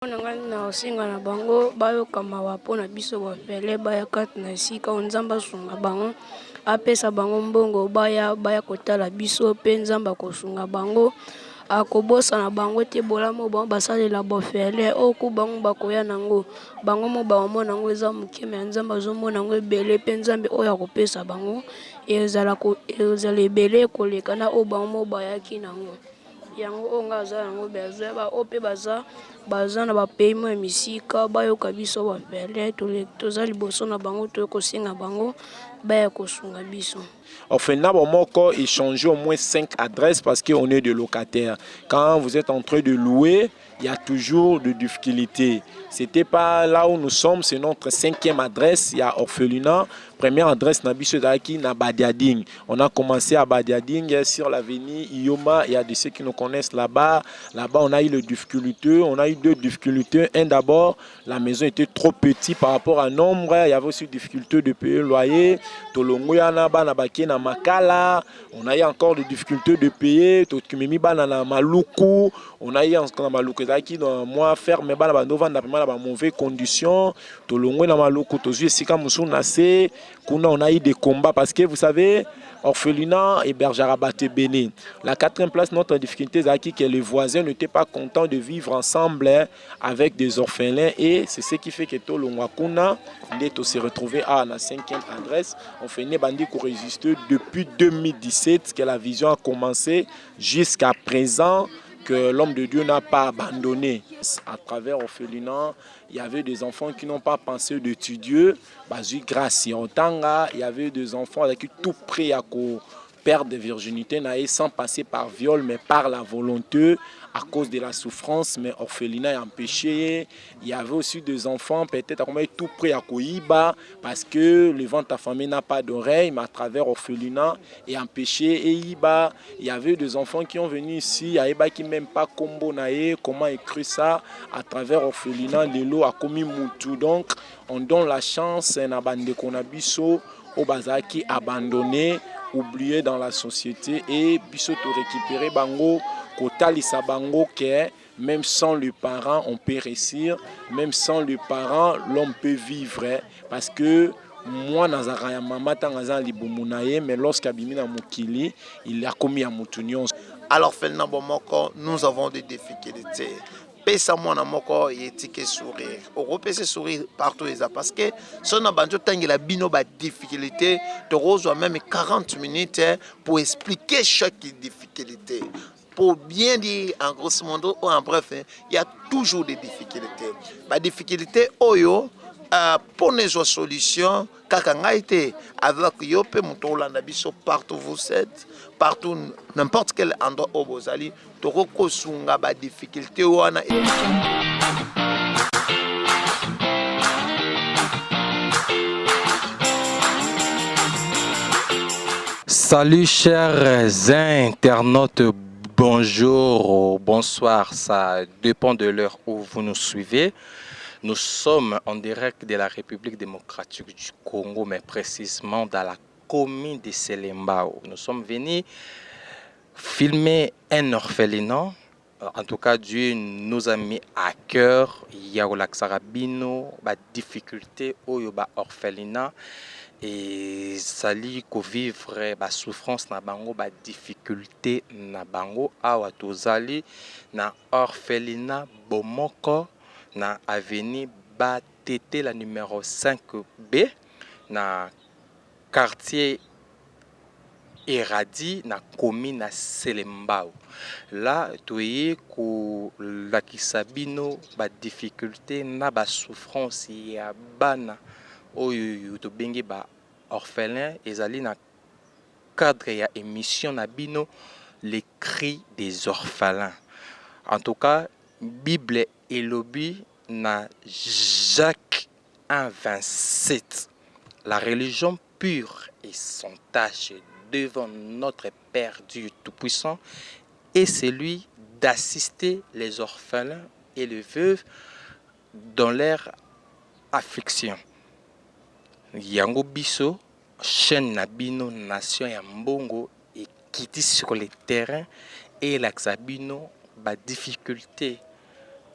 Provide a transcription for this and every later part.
Nangani na osenga na bango bayoka mawa mpona biso bafele baya kati na esika nzambe asunga bango apesa bango mbongo baya kotala biso mpe nzambe akosunga bango akobosana bango te bolamo bango basalela bofele oku bango bakoya nango bango mo bamona nango eza mokeme ya nzambe azomona nango ebele mpe nzambe oyo akopesa bango ezala ebele koleka na oyo bango mo bayaki nango yango oyo nga aza yango bezoya oyo mpe baza na bapays mo ya misika bayoka biso bafele toza liboso na bango tokosenga bango baya kosunga biso. Orphelinat Bomoko, il change au moins 5 adresses parce qu'on est des locataires. Quand vous êtes en train de louer, il y a toujours des difficultés. C'était pas là où nous sommes, c'est notre 5e adresse. Il y a Orphelinat. Première adresse, Nabiso-Daki, Nabadiading. On a commencé à Badiading sur l'avenue Ioma. Il y a de ceux qui nous connaissent là-bas. Là-bas, on a eu les difficultés. On a eu 2 difficultés. Un, d'abord, la maison était trop petite par rapport à nombre. Il y avait aussi difficulté de payer le loyer. Tolongoyana, Banabaki, Makala, on a eu encore des difficultés de payer. Maluku, on a eu encore Maluku qui dans moi ferme mais bana bando vendre dans mauvaises conditions. Tolongo na Maluku tozu esika musu nase. Kuna on a eu des combats parce que vous savez orphelinat et Bergerabaté Béni. La 4e place, notre difficulté c'est que les voisins n'étaient pas contents de vivre ensemble avec des orphelins et c'est ce qui fait que Tolongo Kuna s'est retrouvé à la 5e adresse. On fait une bandit qui résiste depuis 2017 que la vision a commencé jusqu'à présent que l'homme de Dieu n'a pas abandonné. À travers orphelinat, il y avait des enfants qui n'ont pas pensé d'étudier. Grâce à il y avait des enfants qui tout prêts à perdre de virginité sans passer par viol mais par la volonté à cause de la souffrance, mais orphelinat est empêché. Il y avait aussi des enfants peut-être tout prêts à Koiba parce que le ventre affamé n'a pas d'oreille, mais à travers orphelinat est empêché. Et il y avait des enfants qui ont venu ici, Aïba qui même pas combo naé, comment écrire ça à travers orphelinat, l'élo a commis Moutou. Donc on donne la chance à Nabande Konabiso au Bazaki abandonné, oublié dans la société et biso to récupérer bango kotalisa bango que même sans le parent on peut réussir, même sans le parent l'homme peut vivre parce que moi nazara ya mama tangaza libumunaye mais lorsqu'abimi na mukili il a commis à mutunion. Alors Orphelinat Bomoko, nous avons des difficultés. Pesa mwana moko yetike sourire. Européen sourire partout les parce que son abanjo tangi la bino ba difficulté, te reçoit même 40 minutes pour expliquer chaque difficulté. Pour bien dire en grosso modo ou en bref, il y a toujours des difficultés. La difficulté oyo pour les solutions kakangaite avec yope mutolanda biso partout vous êtes, partout n'importe quel endroit où vous allez, toko sunga ba difficulté wana. Salut chers internautes, bonjour, bonsoir, ça dépend de l'heure où vous nous suivez. Nous sommes en direct de la République démocratique du Congo, mais précisément dans la commune de Selembao. Nous sommes venus filmer un orphelinat. En tout cas, Dieu nous a mis à cœur. Il y a Sarabino, la difficulté au orphelinat. Et sali ko vivre ba souffrance na bango ba difficulté na bango awa tozali na orphelinat Bomoko na avenue Batete la numéro 5B na quartier Eradi na commune na Selembao. Là toye ko la kisabino ba difficulté na ba souffrance ya bana oyo to bengi ba orphelin ezali na cadre ya émission na bino les cris des orphelins. En tout cas Bible elobi na Jacques 1:27 la religion pure et sans tache devant notre Père Dieu Tout-Puissant est celui d'assister les orphelins et les veuves dans leur affliction. Yango biso chaîne nabino nation ya mbongo et quitte sur le terrain et l'axabino ba difficulté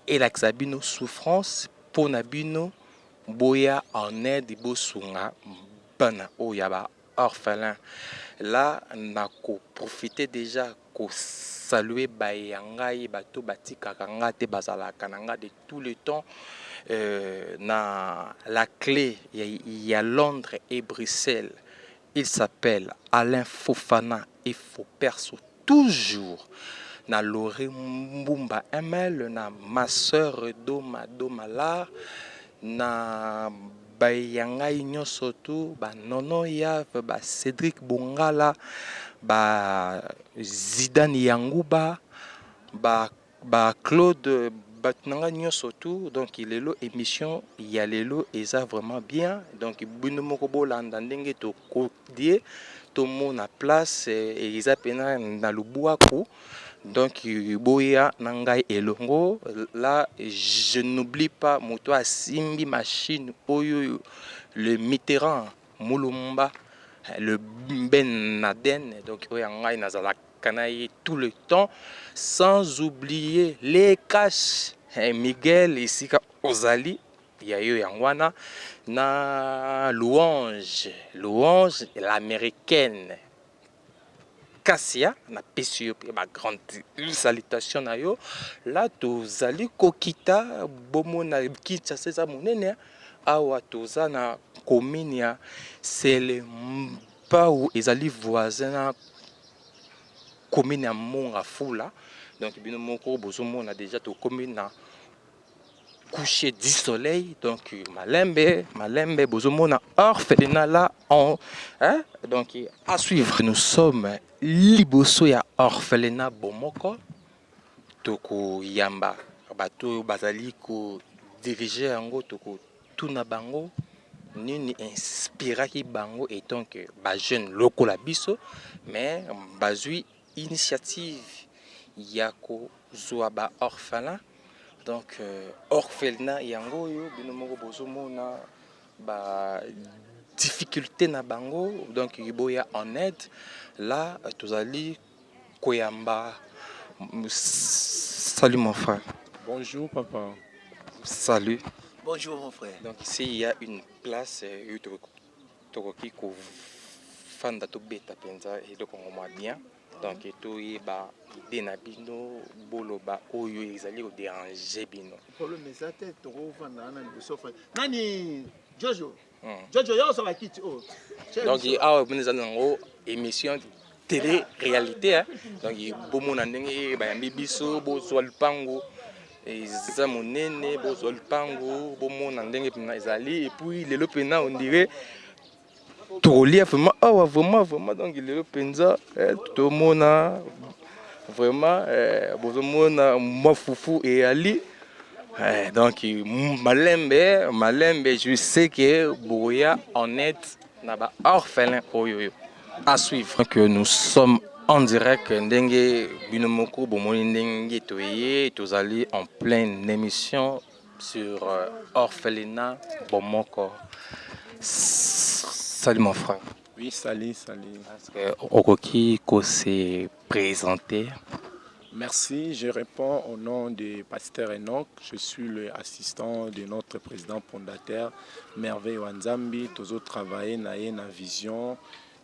elakisa bino souffrance pour na bino boya en aide bosunga bana oya ba orphelin. Là na ko profiter déjà ko saluer bayangai bato batikaka nga te bazalaka na nga de tout le temps. Na la clé il y a Londres et Bruxelles. Il s'appelle Alain Fofana et faut perso toujours na Loré Mbumba ML na ma sœur Doma là na bayangai nyonso tu ba nono ya ba Cédric Bongala ba Zidane Yanguba ba Claude Batnanga nyonso tu. Donc il est là émission il y a lelo et ça vraiment bien. Donc bino moko bolanda ndenge to kodie to mona place et ils appena na lubuaku. Donc boya nangai elongo là je n'oublie pas moto asimbi machine oyo le Mitterrand Mulumba le Ben Laden. Donc oya ngai nazala kanayi tout le temps, sans oublier les caches Miguel ici Ozali yayo yangwana na louange l'américaine Cassia na pesio ma grande salutation na yo. Là tozali kokita bomona kitsa seza monene awa toza na commune ya Selembao ezali voisin na commune ya Mongafula. Donc bino moko bozomona déjà to commune na coucher du soleil. Donc malembe bozomona orphelinat là en hein? Donc à suivre nous sommes liboso ya orphelinat bomoko toko yamba bato bazali ko diriger yango toko tuna bango nini inspiraki bango et donc ba jeune lokola biso mais bazui initiative yako zwa ba orphelin. Donc orphelinat yango yo bino moko bozomona ba difficulté na bango. Donc boya en aide là tozali koyamba. Salut mon frère. Bonjour papa. Salut. Bonjour mon frère. Donc ici il y a une place tokoki ko fanda to beta penza et donc on va bien. Donc to yeba idée na bino boloba oyo ezali ko déranger bino. Problème ça tête to fanda na liboso frère. Nani Jojo. Jojo yo ça va quitter oh. Donc awa bino zanango émission télé-réalité hein. Donc bomona ndenge bayambi biso bozwa lupango eza monene bozwa lupango bomona ndenge pena ezali et puis lelo pena on dirait tolia vraiment awa vraiment donc lelo penza tomona vraiment bozomona mafufu et ali donc malembe je sais que boya en aide na ba orphelin oyoyo. À suivre que nous sommes en direct ndenge binomoko bomoni ndenge toye tozali en pleine émission sur orphelinat bomoko. Salut mon frère. Oui, salut. Est-ce que Okoki ko s'est présenté? Merci, je réponds au nom de Pasteur Enoch. Je suis l'assistant de notre président fondateur Merveille Wanzambi. Toujours travailler dans la vision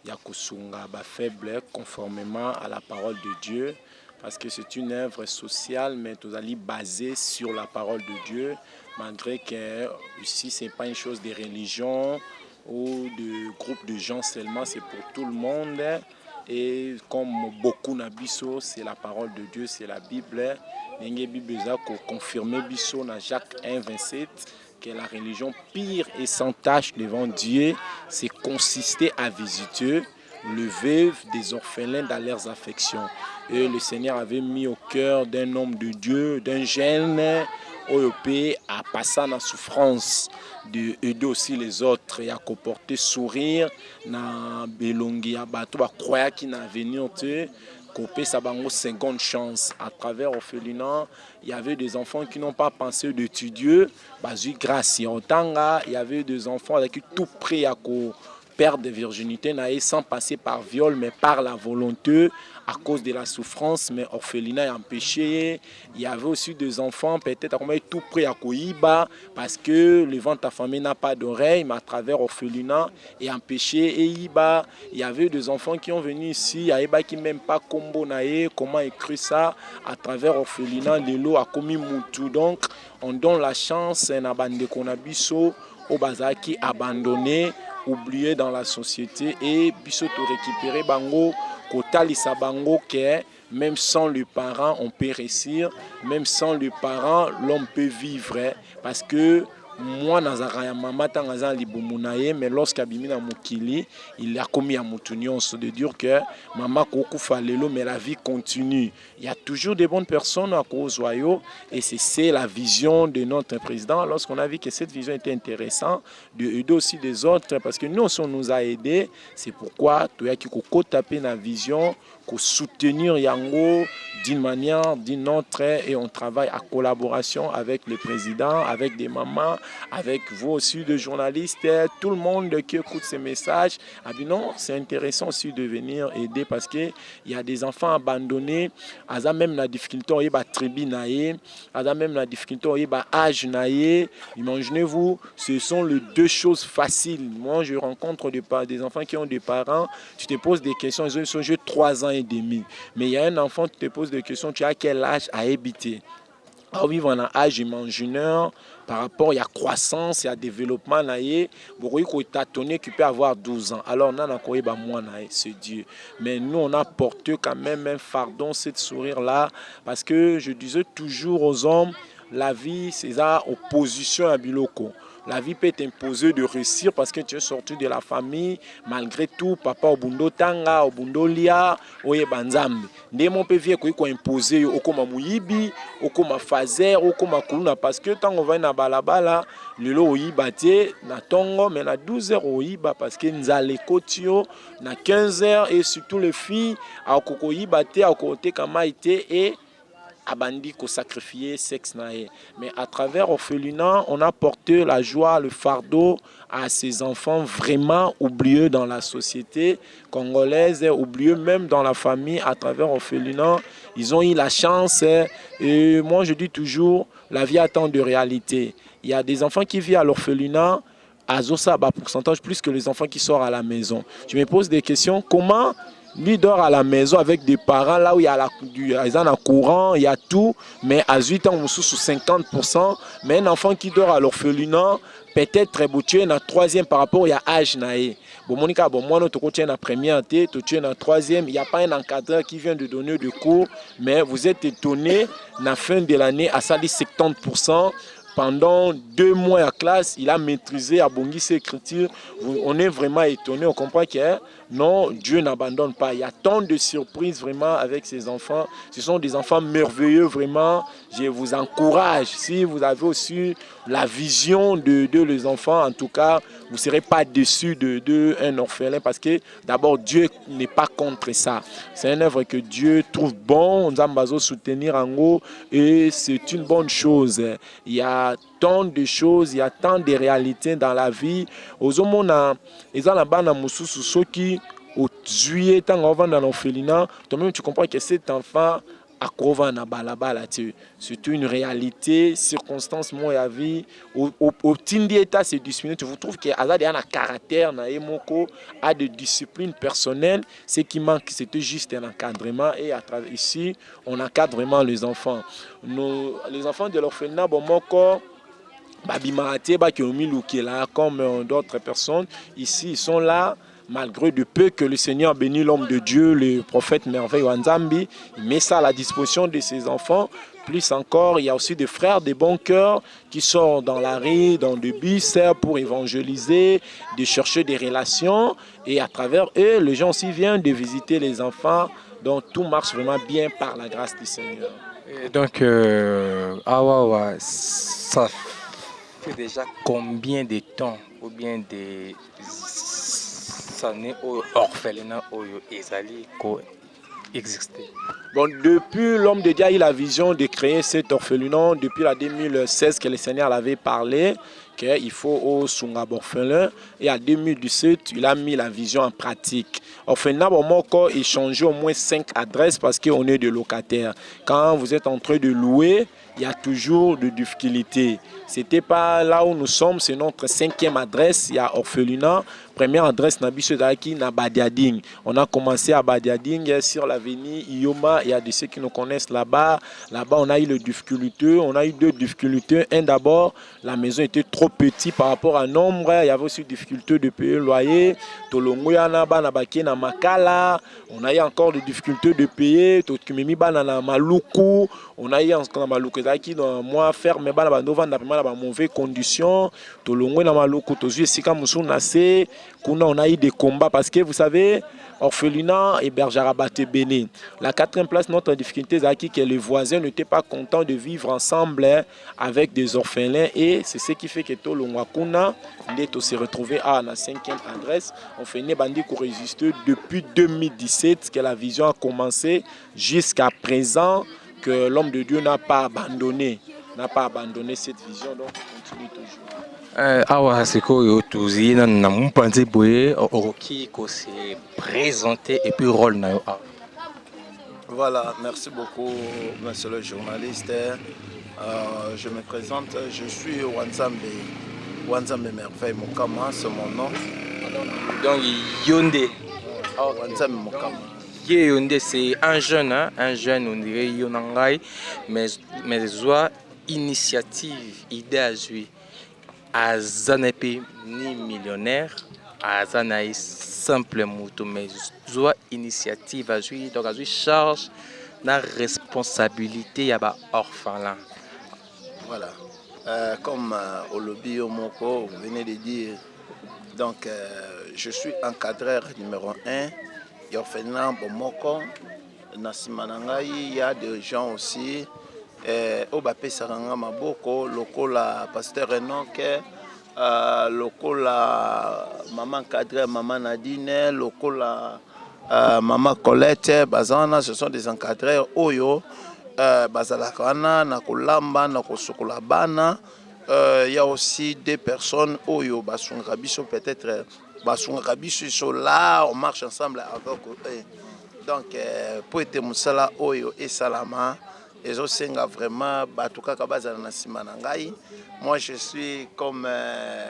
Yakusunga ba faible conformément à la parole de Dieu, parce que c'est une œuvre sociale mais tout allez basée sur la parole de Dieu, malgré que ici c'est pas une chose de religion ou de groupe de gens seulement, c'est pour tout le monde. Et comme beaucoup n'abisso, c'est la parole de Dieu, c'est la Bible. N'engé Bible za ko confirmer biso na Jacques 1:27 que la religion pire et sans tache devant Dieu, c'est consister à visiter le veuve des orphelins dans leurs affections. Et le Seigneur avait mis au cœur d'un homme de Dieu, d'un jeune OEP à passer la souffrance, d'aider aussi les autres et à comporter sourire na belongi ya bato ba croya qui na venir te couper sa bango seconde chance à travers orphelinat. Il y avait des enfants qui n'ont pas pensé d'étudier, bazu grâce en tanga, il y avait des enfants qui tout prêt à perte de virginité sans passer par viol, mais par la volonté, à cause de la souffrance, mais orphelinat est empêché. Il y avait aussi des enfants, peut-être tout près à Koiba, parce que le ventre affamé n'a pas d'oreille, mais à travers orphelinat est empêché. Et il y avait des enfants qui ont venu ici, qui même pas combo nae, comment écrire ça, à travers orphelinat, l'élo a commis Moutou. Donc, on donne la chance à Bande Konabiso, au Bazaki abandonné, oublié dans la société, et biso to récupérer bango. Kotalisa bango que même sans le parent on peut réussir, même sans le parent l'homme peut vivre, parce que moi nazara ya mama tangaza libumunaye, mais lorsqu'abimi na mukili il a commis à mutunion de dire que maman kokufa lelo, mais la vie continue. Il y a toujours des bonnes personnes à Kozoyo, et c'est la vision de notre président. Lorsqu'on a vu que cette vision était intéressante, de aider aussi des autres, parce que nous on nous a aidés, c'est pourquoi tu as qu'on taper la vision, qu'on soutenir Yango d'une manière, d'une autre, et on travaille en collaboration avec le président, avec des mamans, avec vous aussi, de journalistes, tout le monde qui écoute ces messages. Ah bien non, c'est intéressant aussi de venir aider, parce qu'il y a des enfants abandonnés, ils ont même la difficulté, ils ont tribu naïe, ils ont même la difficulté, ils ont âge naïe. Imaginez-vous, ce sont les deux choses faciles. Moi, je rencontre des enfants qui ont des parents, tu te poses des questions, ils ont joué 3 ans et demi. Mais il y a un enfant, tu te poses des questions, tu as quel âge à habiter? Alors, vivre en âge imaginaire, par rapport, il y a croissance, il y a développement, beaucoup de qui peut avoir 12 ans. Alors, c'est Dieu. Mais nous, on a porté quand même un fardeau, cette sourire-là, parce que je disais toujours aux hommes, la vie, c'est ça, opposition à Biloko. La vie peut t'imposer de réussir parce que tu es sorti de la famille. Malgré tout, papa obundo tanga, obundo lia, oye banzambe. Ndemo pe vie ko imposer okoma muyibi, okoma fazer, okoma kuluna, parce que tant on va na balabala, lelo oyiba te na tongo, mais na 12h oyiba parce que nzale kotio na 15h, et surtout les filles akoko yiba te, akote kama ite, et abandi ko sacrifier sexe nae. Mais à travers orphelinat, on a porté la joie, le fardeau à ces enfants vraiment oubliés dans la société congolaise, oubliés même dans la famille. À travers orphelinat, ils ont eu la chance, et moi je dis toujours, la vie a tant de réalité. Il y a des enfants qui vivent à l'orphelinat à Zosa, pourcentage plus que les enfants qui sortent à la maison. Je me pose des questions, comment lui dort à la maison avec des parents, là où il y a la courant, il y a tout, mais à 8 ans, on sous 50%. Mais un enfant qui dort à l'orphelinat, peut-être très beau, tu es dans 3e par rapport à âge. Bon, Monica, bon, moi, tu es dans 1er, tu es dans 3e, il n'y a pas un encadreur qui vient de donner des cours, mais vous êtes étonné, à la fin de l'année, à ça dit 70%. Pendant 2 mois à classe, il a maîtrisé à Bongi ses écritures. On est vraiment étonné, on comprend que non, Dieu n'abandonne pas. Il y a tant de surprises vraiment avec ces enfants. Ce sont des enfants merveilleux vraiment. Je vous encourage. Si vous avez aussi la vision de les enfants, en tout cas, vous ne serez pas déçus de un orphelin, parce que d'abord, Dieu n'est pas contre ça. C'est une œuvre que Dieu trouve bon. On va soutenir en haut, et c'est une bonne chose. Il y a tant de choses, il y a tant de réalités dans la vie. Aux hommes, ils ont la bande mususu soki au juillet tant on va dans l'orphelinat, toi-même tu comprends que cet enfant a Krova na balabala, c'est une réalité, circonstance moi la vie au tindi état c'est discipliné. Tu vous trouves que Azad a un caractère na emoko, a de discipline personnelle. Ce qui manque, c'était juste un encadrement, et à travers ici on encadre vraiment les enfants. Les enfants de l'orphelinat, bon mon corps comme d'autres personnes ici, ils sont là malgré de peu que le Seigneur bénit l'homme de Dieu, le prophète merveille Wanzambi. Il met ça à la disposition de ses enfants. Plus encore, il y a aussi des frères de bon cœur qui sortent dans la rue, dans des bus pour évangéliser, de chercher des relations, et à travers eux, les gens aussi viennent de visiter les enfants. Donc tout marche vraiment bien par la grâce du Seigneur. Et donc, ça fait déjà combien de temps ou bien des années au orphelinat au Ezali ko exister? Bon, depuis l'homme de Dieu a eu la vision de créer cet orphelinat, depuis la 2016 que le Seigneur avait parlé, qu'il faut au Sungab orphelin, et en 2017, il a mis la vision en pratique. Orphelinat, bon, moi, encore échangé au moins 5 adresses parce qu'on est des locataires. Quand vous êtes en train de louer, il y a toujours des difficultés. C'était pas là où nous sommes, c'est notre 5e adresse, il y a orphelinat. Première adresse, Nabiso Daki, na Badiading. On a commencé à Badiading sur l'avenue Ioma. Il y a de ceux qui nous connaissent là-bas. Là-bas, on a eu les difficultés. On a eu 2 difficultés. Un, d'abord, la maison était trop petite par rapport à nombre. Il y avait aussi difficulté de payer le loyer. Tolongoyana, Banabaki, na Makala. On a eu encore des difficultés de payer. Tokimimi, Banana Maluku. On a eu encore Maluku Daki dans moi ferme, Banabandova, n'a pas mauvaise condition. Tolongo na Maluku, Tozu, Sika Moussou Nassé. On a eu des combats parce que vous savez, orphelinat et Bergerabaté Béné. La 4e place, notre difficulté, c'est que les voisins n'étaient pas contents de vivre ensemble avec des orphelins et c'est ce qui fait que tout le Mwakuna s'est retrouvé à la 5e adresse. On fait une bandit qui résiste depuis 2017 que la vision a commencé jusqu'à présent que l'homme de Dieu n'a pas abandonné cette vision, donc on continue toujours. Awa sikoyo tuzi na mpanzi boye oroki ko se présenter et puis rôle na yo. Voilà, merci beaucoup, monsieur le journaliste. Je me présente, je suis Wanzambe Merveille Mokama, c'est mon nom. Donc Yonde. Wanzambe Mokama. Yonde, c'est un jeune, on dirait Yonangai, mais soit initiative, idée à jouer. Azanapi ni millionnaire, Azanaï simple moto, mais soit initiative à jouer, donc à jouer charge, la responsabilité, il y a orphelin là. Voilà, comme au lobby au Moko, vous venez de dire, donc je suis encadreur numéro 1, et orphelinat au Moko, Nasimanangai, il y a des gens aussi. Au Bapé Saranga Maboko, lokola pasteur Enoch, lokola maman Kadre, maman Nadine, lokola maman Colette, Bazana, ce sont des encadreurs Oyo, Bazalakana, Nakolamba, Nakosokolabana. Il y a aussi des personnes Oyo, Basungabiso, peut-être Basungabiso, ils sont là, on marche ensemble avec eux. Donc, pour être Moussala Oyo et Salama, et je sais vraiment, moi je suis comme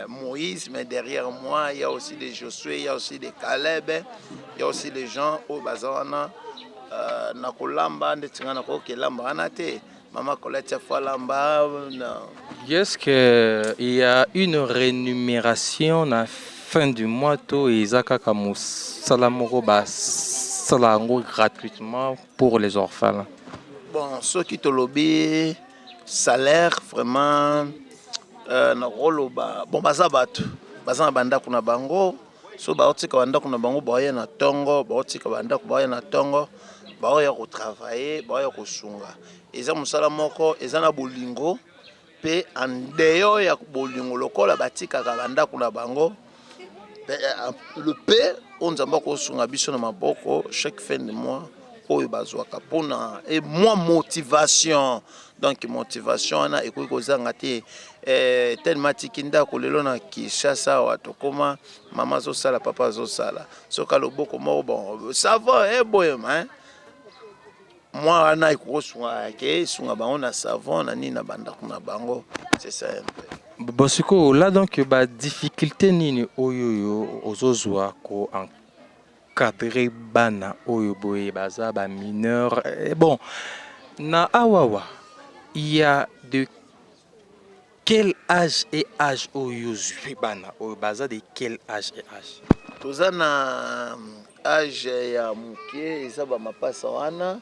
Moïse, mais derrière moi il y a aussi des Josué, il y a aussi des Caleb, il y a aussi des gens au Bazana, Nakolamba, Maman Colette Falamba. Est-ce qu'il y a une rémunération à la fin du mois to Isaka Kamus Salamoro Salango gratuitement pour les orphelins? Bon, ceux qui te lobby, salaire vraiment, bon, bazabatu, bazabanda kuna bango, so baotika banda kuna bango, baoye na tongo, baotika banda baoye na tongo, baoye ko travailler, baoye ko sunga. Eza musala moko, eza na bolingo, pe andeyo ya bolingo lokola batika banda kuna bango, le pe on zamba ko sunga biso na maboko chaque fin de mois. Et moi motivation, donc motivation on a écouté kozangati tellement tikinda kolelo na Kinshasa wato koma mama zo sala papa zo sala soka loboko mo bon ça va boyem hein moi ana ikosunga ke sunga bango na savon na nina banda kuna bango, c'est ça un peu. Bosiko là donc ba difficulté nini oyoyo ozozwa ko en cadré bana oyoboye baza ba mineur. Bon na awawa il y a de quel âge et âge oyozwi bana oyo baza de quel âge et âge? Toza na âge ya muke eza ba mapasa wana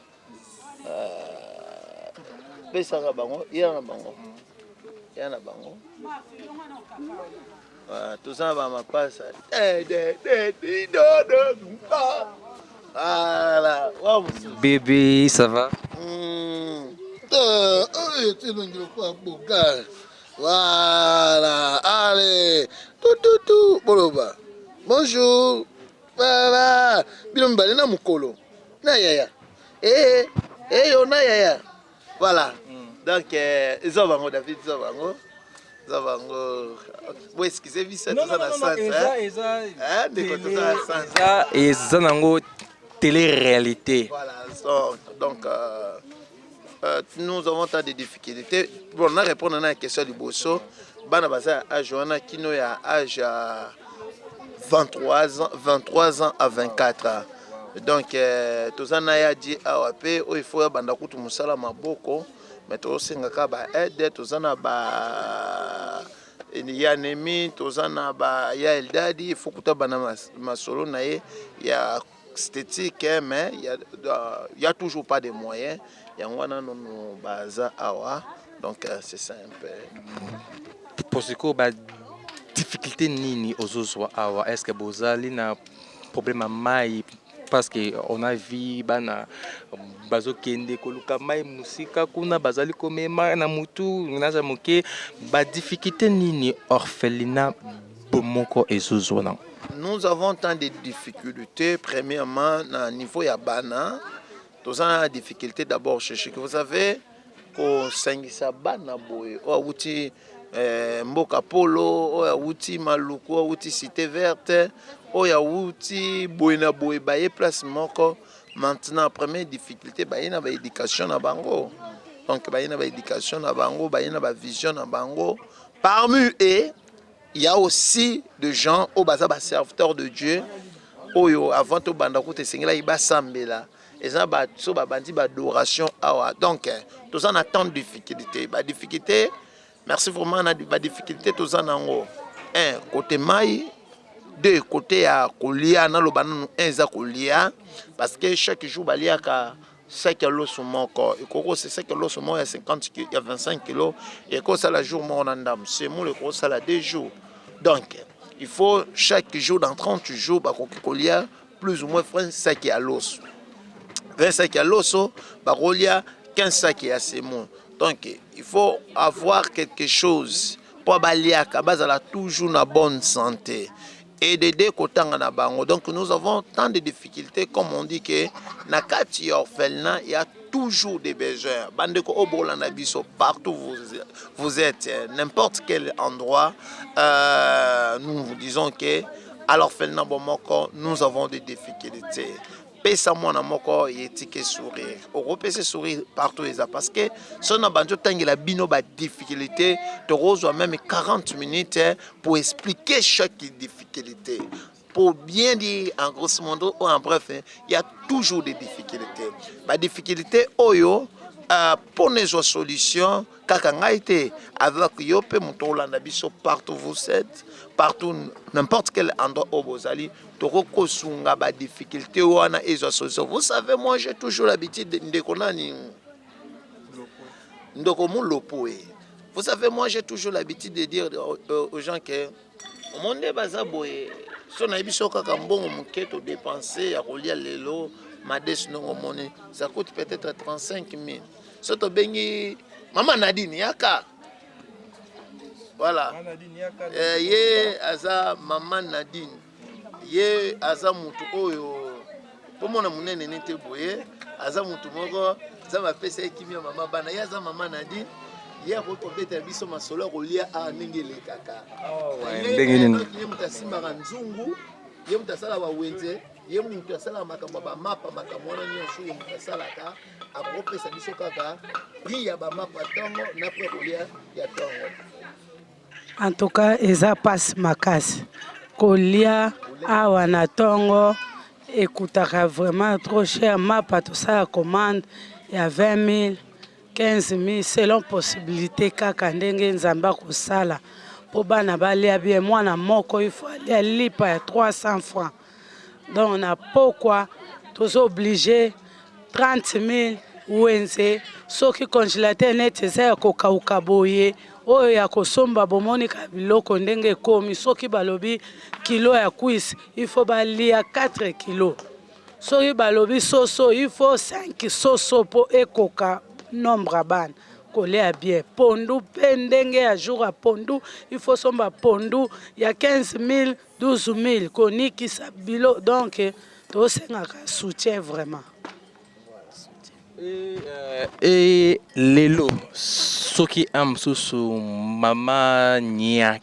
pesaka bango yana bango tout ça va me passer. Voilà. Bébé, ça va? Voilà. Allez. Tout. Bonjour. Voilà. Bilomba na mukolo. Na yaya. on a ya. Voilà. Donc, Zavango, David Zavango. Zavango. Vous excusez-moi, ça dans la sens. Et Zanango, télé-réalité. Voilà. Donc, nous avons tant de difficultés. Bon, on a répondu à la question du Bosso. Bana Baza a Johanna Kino a âge 23 ans à 24 ans. Donc, tozana ya dit AWP, il faut banda kutu musala maboko, mais to singaka ba aide, tozana ba Yanemi, tozana ba ya Eldadi, il faut kuta bana masolo na ye, ya esthétique, mais il y a toujours pas de moyens. Il y a un baza awa, donc c'est ça un peu. Pour ce qui est difficulté nini ozozwa awa, est-ce que bozali na problème mai parce que on a vu bana bazo kende koluka mai musika kuna bazali komema na mutu naza moke ba difficulté nini orphelinat bomoko ezozwa. Nous avons tant de difficultés. Premièrement, au niveau ya bana, nous avons la difficulté d'abord chercher. Vous savez, qu'on s'engage bana boy, ou outil Mboka Polo, ou outil Maluku, ou outil Cité Verte, ou outil Boina Boy, baye place moko. Maintenant, première difficulté, baye na ba éducation na bango. Donc baye na ba éducation na bango, baye na ba vision na bango. Parmi eux, il y a aussi des gens au bazar serviteurs de Dieu. Oyo avant to banda ko te sengela iba sambela. Eza ba so ba bandi ba adoration awa. Donc tous en attend difficulté. Ba difficulté. Merci vraiment na ba difficulté tous en ngo. Un côté mai, deux côté ya kolia na lo bananu enza kolia parce que chaque jour balia ka 5 kilos sur mon corps. Et quand c'est 5 kilos sur mon, il y a 50 kg, il y a 25 kilos. Et quand ça la jour, mon andam, c'est moi le gros ça la 2 jours. Donc, il faut chaque jour, dans 30 jours, il y a plus ou moins 25 kg à l'os. 25 kg à l'os, il y a 15 sacs à ces mots. Donc, il faut avoir quelque chose pour balayer à toujours une bonne santé. Et de deux côtés en bango. Donc nous avons tant de difficultés, comme on dit que nakati orphelinat, il y a toujours des besoins. Bandeko obolanda biso partout vous êtes, n'importe quel endroit, nous vous disons que à l'orphelinat Bomoko, nous avons des difficultés. Pesa mwana moko yetike sourire. Européen sourire partout les parce que si on a banjo tangi la bino ba difficulté, te reçoit même 40 minutes pour expliquer chaque difficulté. Pour bien dire en grosso modo ou en bref, il y a toujours des difficultés. La difficulté oyo pour les solutions, kakangaité avec yope mutolanda biso partout vous êtes, partout n'importe quel endroit au Bozali, toroko sunga ba difficulté wana ezo solution. Vous savez, moi j'ai toujours l'habitude de konani ndoko mon lopoe. Vous savez, moi j'ai toujours l'habitude de dire aux gens que au monde bazaboye so na biso kaka mbongo muketo dépenser ya kolia lelo mades non monnaie, ça coûte peut-être 35 000. Soto bengi Maman Nadine yaka. Voilà. Ye aza Maman Nadine. Ye aza mutu oyo. Pomona munene nete boye. Aza mutu moko. Za mapesa ekimia mama bana. Ye aza Maman Nadine. Ye akoko beta biso masolo kolia a nengele kaka. Ndenge nini? Ye mutasimba nzungu. Ye mutasala wa wenze. Ye mutasala makambo ba mapa makambo na nyonso ye mutasalaka. Apropesa biso kaka prix ya ba mapa tongo na kolia ya tongo. En tout cas, eza passe makasi. Kolia awa na tongo ekutaka vraiment trop cher. Mapa tout ça commande il y a 20 000, 15 000 selon possibilité kaka ndenge nzamba kosala. Po bana balia bien mwana moko il faut aller lipa ya 300 francs. Donc on a pourquoi tous obligés 30 000 wenze soki congélateur net eza ya kokauka boye oyo ya kosomba bomonika biloko ndenge ekomi soki balobi kilo ya cuisse il faut balia 4 kilos soki balobi soso il faut 5 soso po ekoka nombre bana kolia bien pondu pe ndenge ya jour ya pondu il faut somba pondu ya 15 000 12 000 konikisa bilo donc tosengaka soutien vraiment. Et lelo soki amsusu mama nya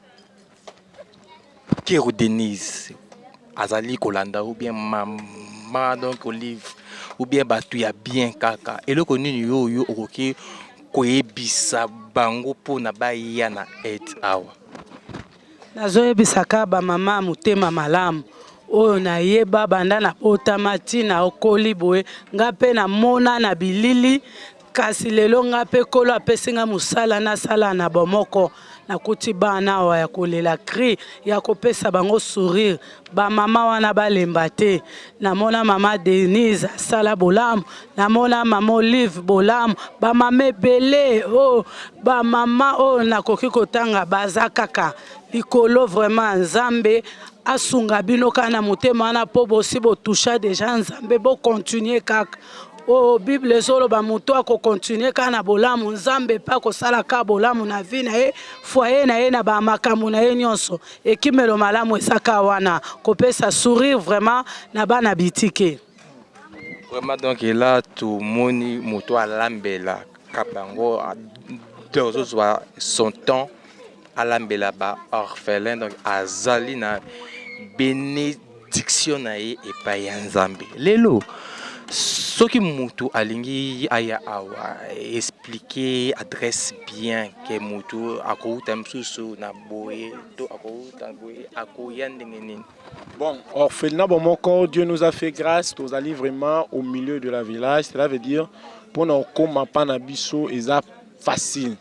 Kero Denise azali kolanda ou bien mama donc Olive ou bien batu ya bien kaka eloko nini yo okoki koyebisa bango mpona baya na aide awa. nazoyebisaka bamama motema malamu oyo nayeba banda na botama ntina okoli boye nga mpe namona na bilili kasi lelo nga mpe kolo apesi nga mosala nasala na bomoko nakuti bana awa ya kolela cri ya kopesa bango sourire bamama wana balemba te. Namona mama Denise asala bolamu, namona mama Olive bolamu, bamama ebele oh, bamama oyo nakoki kotanga baza kaka likolo vraiment Nzambe asunga bino kana motema wana po bosi botoucha déjà Nzambe bo continuer kaka. Oh, Bible ezoloba moto ako continuer kana bolamu Nzambe pa kosala ka bolamu na vie na ye foyer na ye na ba makambo na ye nyonso ekimelo malamu esaka wana kopesa sourire vraiment na bana bitike. Vraiment donc là tout moni moto alambela kabango dozozwa son temps alambela ba orphelin donc azali na bénédiction na ye epai ya Nzambe. Lelo soki mutu alingi aya awa expliquer adresse bien que mutu akouta msusu na boye to akouta boye akoya ndenge nini. Bon, orphelinat Bomoko, Dieu nous a fait grâce, nous allons vraiment au milieu de la village. Cela veut dire pour nous comme Panabiso et ça facile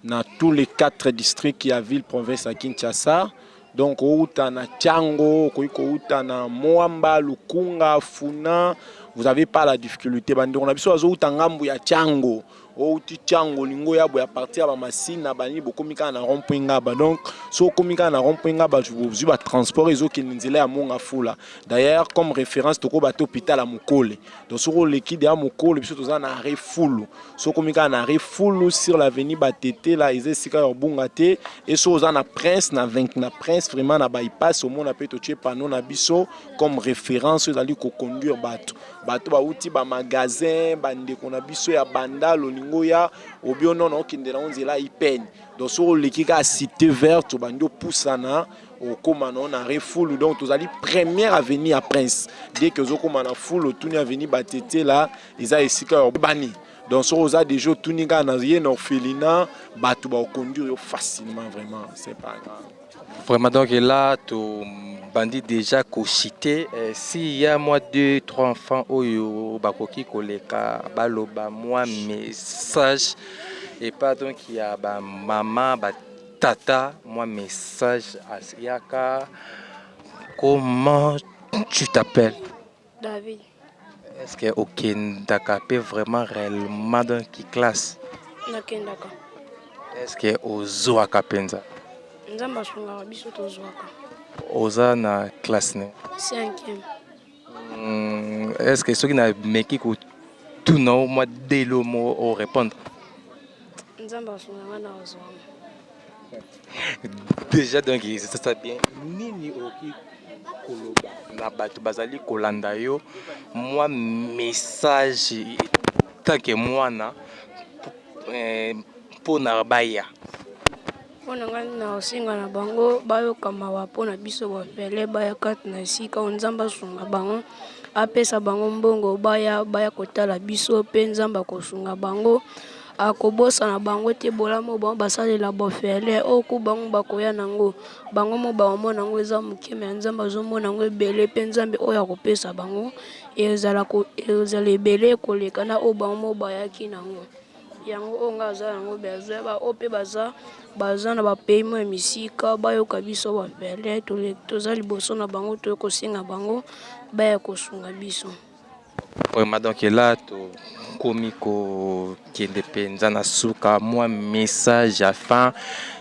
dans tous les 4 districts qui y a ville province à Kinshasa. Donc outa na Tiango, outa na Moamba, Lukunga, Funa. Vous n'avez pas la difficulté. On a besoin de Tangambu ya Tiango. Outi Tiango, Lingo ya boya partir à Massine, na bani beaucoup mika na rompinga ba. Donc, so komika na rompinga ba, vous avez transport et zo qui n'zele à Monga Fula. D'ailleurs, comme référence, toko bato hôpital à Mukole. Donc, sur l'équipe de Mukole, puis surtout na arrêt full. So komika na arrêt full sur l'avenue Batete là, ils sika yorbungate et so na prince na 20 na prince vraiment na bypass au monde a peut tuer panneau na biso comme référence aux allez ko conduire bato. Bato ba uti ba magasin bande ko na biso ya banda loningo ya obiono na okindela onzela ipeni. Donc sur l'équipe à cité verte bando poussana au komano na refoul donc vous allez première avenue à Prince dès que zo komana foule tout ni avenue Batete là ils a esika urbani. Donc sur aux a des jours tout ni ga na rien orphelinat bato ba conduire facilement vraiment c'est pas grave. Vraiment donc là tout bandit déjà cité s'il y a moi 2 3 enfants oyo bakoki koleka baloba moi message et pas donc il y a ba maman ba tata moi message asiaka. Comment tu t'appelles? David. Est-ce que okendaka peut vraiment réellement dans qui classe? Nakendaka. Est-ce que ozoaka penza? Nzamba asunga biso tozwaka. Oza na classe ne? 5e. Est-ce que ceux qui na meki ko tout non moi dès le mot au répondre? Nzamba asunga na ozwanga. Déjà donc ça bien nini oki koloba na bato bazali kolanda yo moi message tant que moi na pour na baya. Mpona ngai na osenga na bango bayoka mawa mpona biso bafele baya kati na esika oyo Nzambe asunga bango apesa bango mbongo baya kotala biso mpe Nzambe akosunga bango akobosana bango te bolamu bango basalela bafele oku bango bakoya nango bango mo bamona nango eza mokeme ya Nzambe azomona nango ebele mpe Nzambe oyo akopesa bango ezala ebele koleka na oyo bango mo bayaki nango yango oyo nga aza yango bezwa oyo mpe baza na bapays mo ya misika bayoka biso bafele toza liboso na bango toyo kosenga bango baya kosunga biso. Vraiment donc là to komiko kende penza na suka moi message afin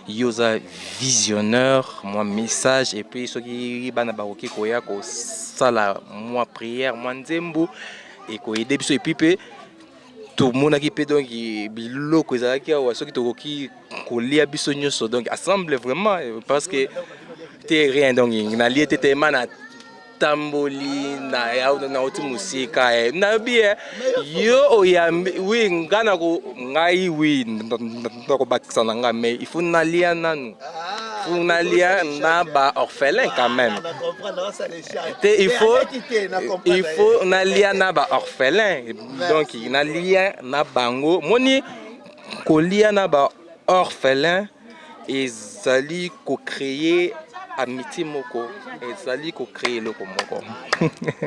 yoza visionnaire moi message et puis soki bana bakoki koya ko sala moi prière moi nzembo et ko aider biso et puis tout le monde qui peut donc biloko ezalaki awa soki tokoki kolia biso nyonso donc assemble vraiment parce que t'es rien donc na lié tellement na natamboli na oti musika na bien yo oyambi oui ngana ko ngai oui ndoko bakisa na nga mais il faut nalia nanu pour nalia na ba orphelin quand même il faut nalia na ba orphelin donc nalia na bango moni kolia na ba orphelin ezali ko créer amitié moko ezali ko créer loko moko.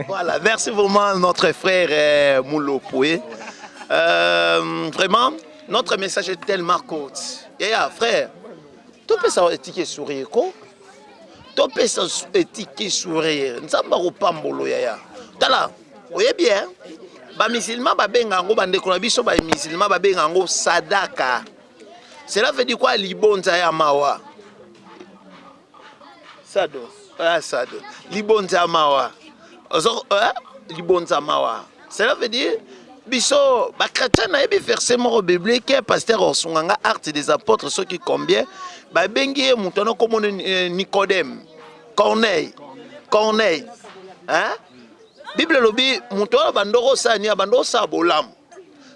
Voilà, merci vraiment notre frère Moulopoué. Vraiment, notre message est tellement court. Yeah, frère, tu peux ça étiquer sourire quoi? Tu peux ça étiquer sourire. Nzamba ko pambolo yaya. Tala, oye bien. Ba musulman ba bengango bande ko na biso ba musulman ba bengango sadaka. Cela veut dire quoi libonza ya mawa? Sado. Ah, sado. Libonza mawa. Libonza mawa. Cela veut dire biso ba chrétien na yebi verset moko biblique pasteur Osunganga Actes des apôtres ceux qui combien ba bengi mutono comme Nicodème, Corneille. Hein? Bible lobi mutono bandoko sani bandoko sa bolam.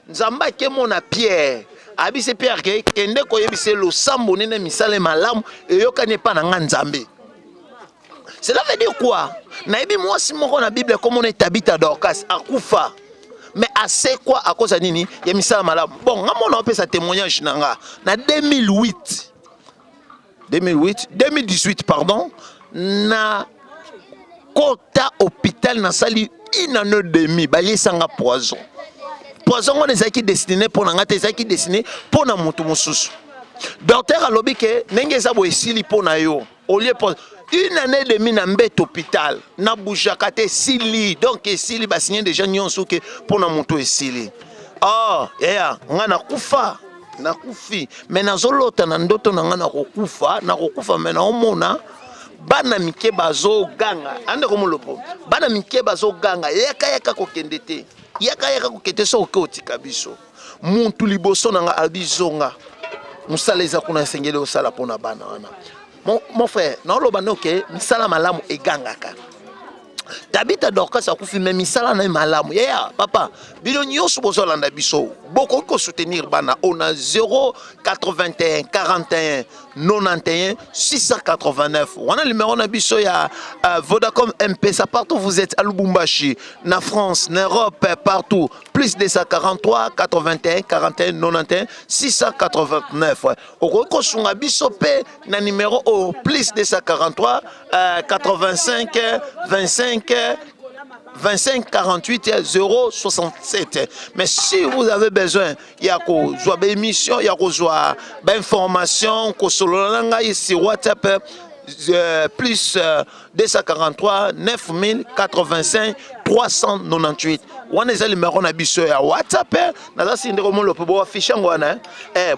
Nzamba ke mona Pierre. Abise Pierre ke kende ko yebise lo sambo nene misale malamu eyokane pa na nzambe. Cela veut dire quoi? Naïbi moi si moko na Bible comme on est Tabitha Dorcas akufa. Mais assez quoi à cause de nini? Ya misala malamu. Bon, on a fait sa témoignage nanga na 2018 pardon, na kota hôpital na sali 1 an et demi ba yesanga poison. Poison on est qui destiné pour na ngate qui destiné pour na mutu mususu. Docteur alobi ke nenge za bo esili pour na yo. Au lieu pour 1 année et demie na mbet hôpital na boujaka te sili donc esili ba signé déjà nyonso ke pour na mutu esili. Oh, yeah, ngana kufa na kufi mais na zolota na ndoto na ngana kokufa mais na omona bana mike bazo ganga ande ko molopo bana mike bazo ganga yaka ko kendete yaka ko kete so ko tika biso muntu liboso na nga albizonga musala eza kuna sengele osala pona bana wana mon frère na loba noke misala malamu egangaka Tabitha Dorcas akufi mais misala na malamu yeah papa bino nyoso bozolanda biso boko ko soutenir bana on a 081 41 91 689 on a le numéro na biso ya Vodacom M-Pesa partout vous êtes à Lubumbashi na France en Europe partout plus 243 81 41 91 689 okoko sunga biso pe na numéro au plus 243 85 25 48 067. Mais si vous avez besoin, il y a une émission, il y a une information, sur WhatsApp, plus 243 9085 398. On est le numéro na biso ya WhatsApp na ça ndeko mo lopo bo affichangwana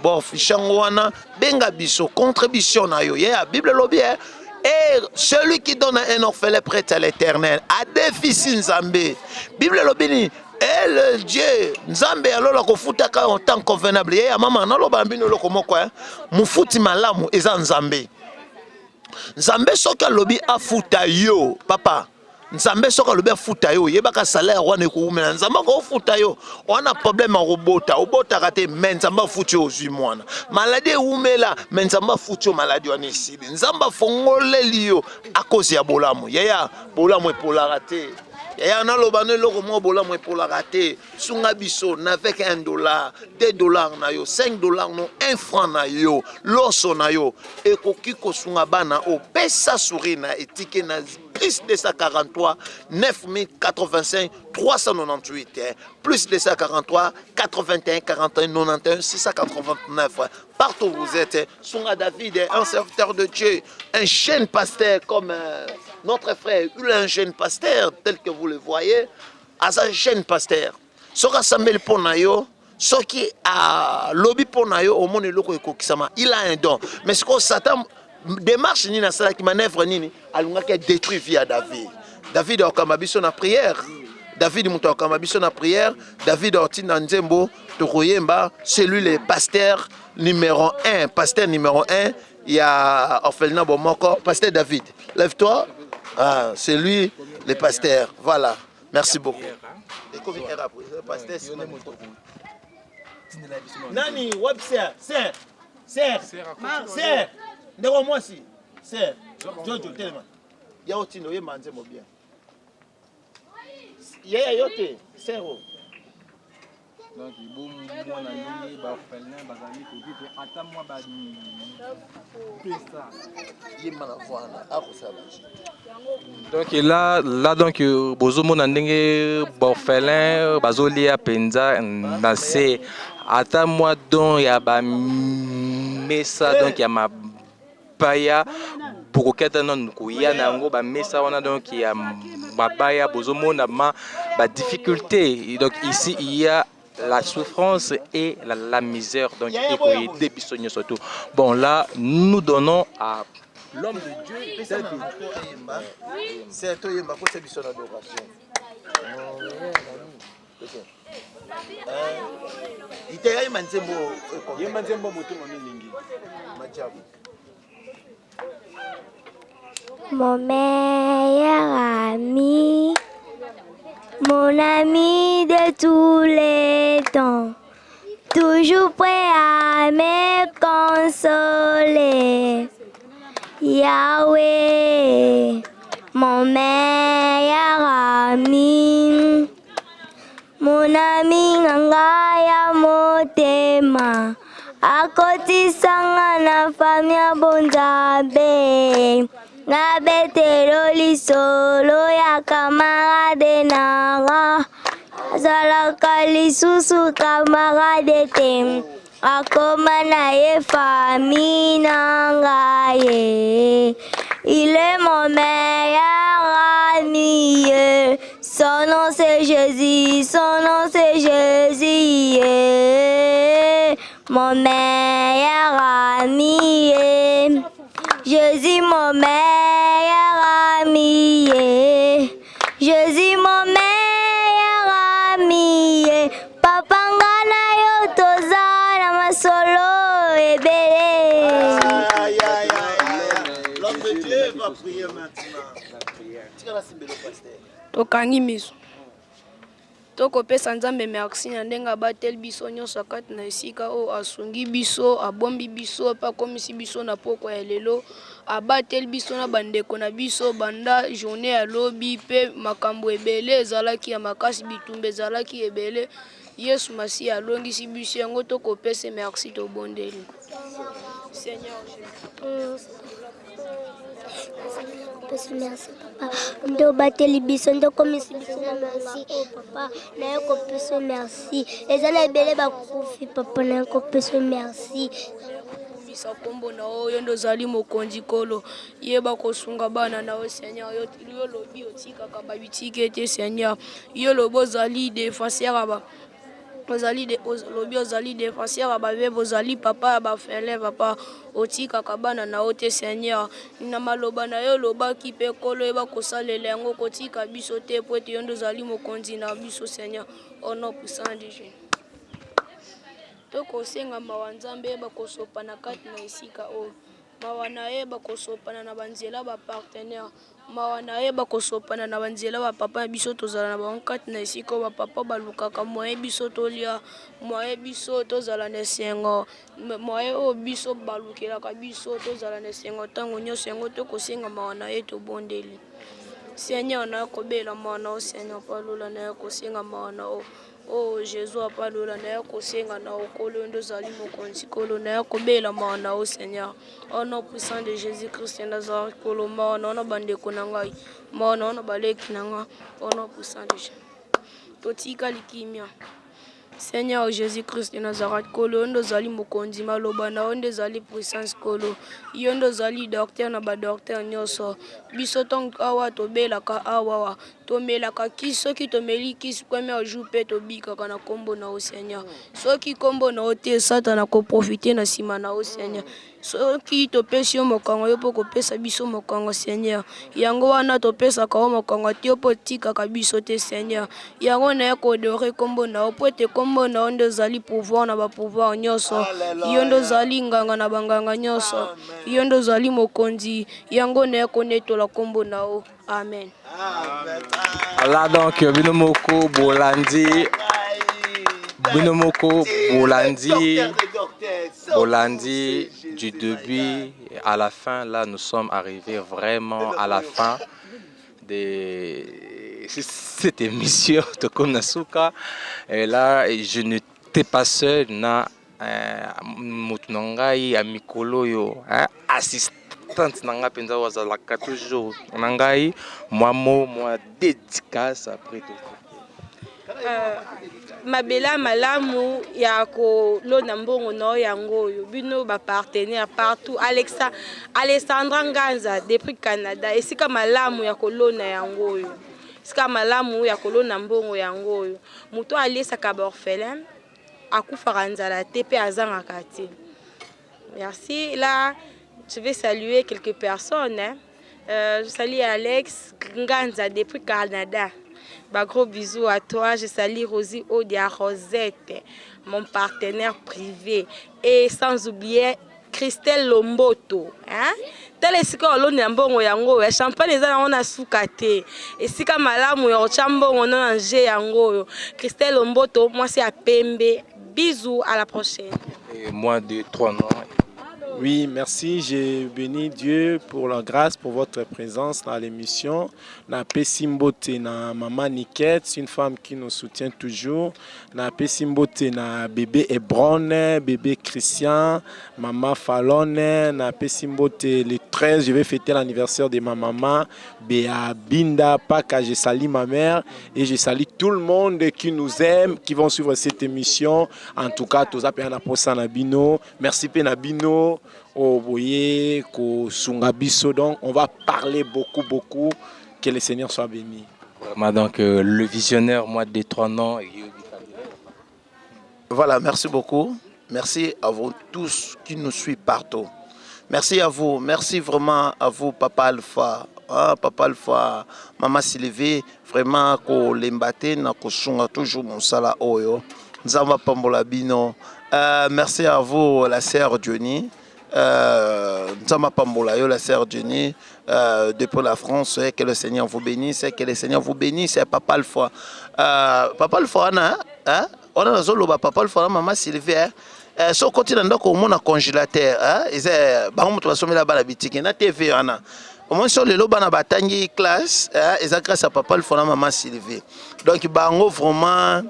bo affichangwana benga biso contribution na yo ya Bible lobi et celui qui donne à un orphelin prête à l'éternel a déficit Nzambe. Bible lobini et le Dieu Nzambe alors ko futaka en temps convenable ya mama na loba mbino loko moko mufuti malamu eza Nzambe. Nzambe soka lobi afuta yo papa Nzambe soka lobi afuta yo yebaka salaire wana ko umela Nzambe ko futa yo wana problème obota kate men Nzambe futi yo zui mwana maladie umela men Nzambe futi yo maladie wana isili Nzambe fongole liyo akosi ya bolamu yaya bolamu epola te yaya na lobano loko mo bolamu epola te sunga biso na avec $1 $2 na yo $5 no $1 na yo loso na yo ekoki ko sunga bana o pesa surina etike na plus 243 9085 398 plus 243 81 41 91 689 partout où vous êtes Sunga David un serviteur de Dieu un jeune pasteur comme notre frère il est un jeune pasteur tel que vous le voyez un jeune pasteur soka sambel ponayo soki a lobby ponayo au monde loko ekokisama il a un don mais ce que Satan démarche ni na sala qui manœuvre nini alunga qui détruit via David okamabiso na prière David muto okamabiso na prière David otina nzembo tokoyemba c'est lui le pasteur numéro 1 il y a orphelinat bomoko pasteur David lève-toi ah c'est lui Le pasteur, voilà. Merci beaucoup. Et combien est après? Le pasteur, c'est Nani, web serre, ndeko moi si, serre, Jojo, tellement. Ya otino, ye manze mo bien. Ya yote, serre. Donc il bon moi na nini ba orphelin bazali ko vivre ata moi ba pesa Yemana voilà akosala. Donc là donc bozo mona ndenge orphelin bazolia penza na se ata moi don ya ba mesa donc ya mabaya bokoketa non koya nango ba mesa wana donc ya mabaya bozo mona ba difficulté. Donc ici il y a la souffrance et la misère, donc surtout. Bon, là, nous donnons à l'homme de Dieu. C'est toi, Yemba, c'est biso d'adoration. Itaya Manzembo, Yemanzembo Motomo Milingi. Mon meilleur ami. Mon ami de tous les temps, toujours prêt à me consoler. Yahweh, mon meilleur ami, mon ami Nangaya Motema, à côté Sanga na famille Bonjabe. Na betelo lisolo ya camarade nanga Zalaka lisusu camarade tem Akoma na ye famille nanga ye Il est mon meilleur ami Son nom c'est Jésus, son nom c'est Jésus Mon meilleur ami Jésus mon meilleur ami, Jésus mon meilleur ami, Papa ngana yo toza na masolo ebele. L'homme de Dieu va prier maintenant. Tokangi miso. Tokopesa Nzambe merci na ndenge abateli biso nyonso kati na esika oyo asungi biso abombi biso pa komisi biso na pokwa ya lelo abateli biso na bandeko na biso banda journée ya lobi pe makambo ebele ezalaki ya makasi bitumba ezalaki ebele Yesu Masi alongisi biso yango tokopesa merci tobondeli Seigneur Merci papa. Ndo bateli biso ndo komisi biso na merci papa. Na yoko peso merci. Ezana ebele bakufi papa na yoko peso merci. Bisa kombo na oyo ndo zali mokonzi kolo yeba kosunga bana na o Seigneur yo lobi otika ka babitike te Seigneur yo lobo zali défenseur aba ozali de lobi ozali défenseur aba bebe ozali papa ba fele papa otika ka bana na o te Seigneur na maloba na yo loba ki pe kolo yeba kosalela yango kotika biso te po ete yo ndo zali mokonzi na biso Seigneur au nom puissant de Jésus. Tokosenga mawa Nzambe yeba kosopa na kati na esika oyo mawa na yeba kosopana na banzela ba partenaire mawa na yeba kosopana na banzela ba papa biso tozala na bango kati na esika ba papa balukaka moye biso tolia moye biso tozala na esengo moye oyo biso balukelaka biso tozala na esengo ntango nyonso yango tokosenga mawa na ye tobondeli Seigneur na kobela mawa na o Seigneur palola na kosenga mawa na o Oh Jésus apalola na kosenga na okolo ndo zali mokonzi kolo na kobela maana o Seigneur au nom puissant de Jésus-Christ Nazareth kolo maana na bandeko na ngai maana na baleki na ngai au nom puissant de Jésus totika likimia Seigneur Jésus-Christ de Nazareth kolo ndo zali mokonzi maloba na onde zali puissance kolo yo ndo zali docteur na ba docteur nyoso biso tong awa tobelaka awa tomelaka kisi soki tomeli kisi premier jour pe tobikaka na kombo na o Seigneur soki kombo na o te satana ko profiter na sima na o Seigneur soki topesi yo mokongo yo mpo kopesa biso mokongo Seigneur. Yango wana topesaka yo mokongo te yo mpo otikaka biso te Seigneur. Yango na ye kodore kombo na yo po ete kombo na yo nde ozali pouvoir na bapouvoir nyonso. Yo nde ozali nganga na banganga nyonso. Yo nde ozali mokonzi. Yango na ye konetola kombo na yo. Amen. Là donc binomoko bolandi Bolandi du début à la fin. Là nous sommes arrivés vraiment à la fin de cette émission de Komnasuka. Et là je n'étais pas seul na mutunangai amikolo yo assistante nanga penza wazalaka toujours nangai moi dédicace après tout. Mabela malamu ya kolona mbongo na yango yo bino ba partenaire partout Alexandra Nganza depuis Canada esika malamu ya kolona yango yo esika malamu ya kolona mbongo yango yo muto alisa ka orphelin akufaka nzala te pe azangaka te. Merci. Là je vais saluer quelques personnes je salue Alex Nganza depuis Canada. Bah, gros bisous à toi. Je salue Rosie Odia Rosette, mon partenaire privé. Et sans oublier Christelle Lomboto. Tel est ce que l'on a bon yango. Champagne les on a soukate. Et si comme malamu yo chambo on a angé yango. Christelle Lomboto, moi c'est à Pembe. Bisous, à la prochaine. Et moi de 3 ans. Oui, merci. J'ai béni Dieu pour la grâce, pour votre présence dans l'émission. Na Pesimbote na Maman Niket, c'est une femme qui nous soutient toujours. Na Pesimbote na bébé Hebron, bébé Christian, Maman Fallon. Na Pesimbote le 13, je vais fêter l'anniversaire de ma maman, Béa Binda Paka. Je salue ma mère et je salue tout le monde qui nous aime, qui vont suivre cette émission. En tout cas, tous appelés à Posa Nabino. Merci Penabino. Donc on va parler beaucoup. Que le Seigneur soit béni. Vraiment, donc le visionnaire, moi des 3 ans. Voilà, merci beaucoup. Merci à vous tous qui nous suivent partout. Merci à vous. Merci vraiment à vous, Papa Alpha. Papa Alpha, Maman Sylvie. Vraiment, ko lembate na ko sunga toujours mon sala oyo. Nzamba pambola bino. Merci à vous, la sœur Johnny. Nzamba pambola yo, la sœur Johnny. Depuis la France, que le Seigneur vous bénisse, que le Seigneur vous bénisse, Papa Alpha. Papa Alpha, on a zolo Papa Alpha, Maman Sylvie. So côté dans donc au monde congélateur, ils ba on va sommer là-bas la boutique na TV ana. Au moins sur le loba na batangi classe, ils a grâce à Papa Alpha, Maman Sylvie. Donc bango vraiment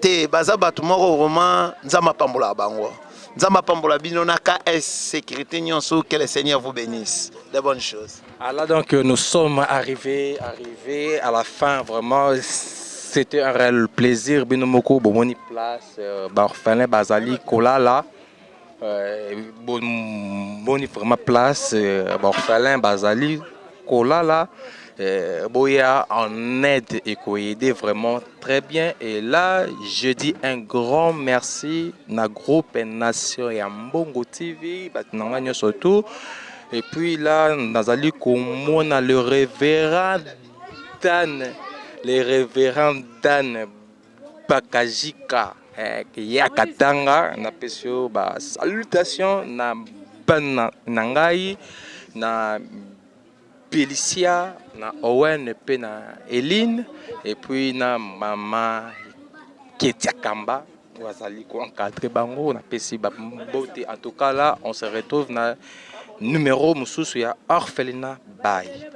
te baza batu moko vraiment nzamba pambola bango. Nzamba pambola bino na KS sécurité nyonso, que le Seigneur vous bénisse. De bonnes choses. Alors donc nous sommes arrivés à la fin. Vraiment c'était un réel plaisir. Binomoko bomoni place orphelin Bazali Kolala boni vraiment place orphelin Bazali Kolala Boya en aide et aider vraiment très bien. Et là je dis un grand merci na groupe Nation et Mbongo TV batinanga surtout. Et puis là nazali komona le révérend Dan Bakajika ya Katanga na pesio ba salutation na bana nangai na Felicia, na Owen pe na Eline, et puis na Maman Ketia Kamba, wazali ko encadrer bango na pesi ba mbote. En tout cas là, on se retrouve na numéro mususu ya orphelinat Bye.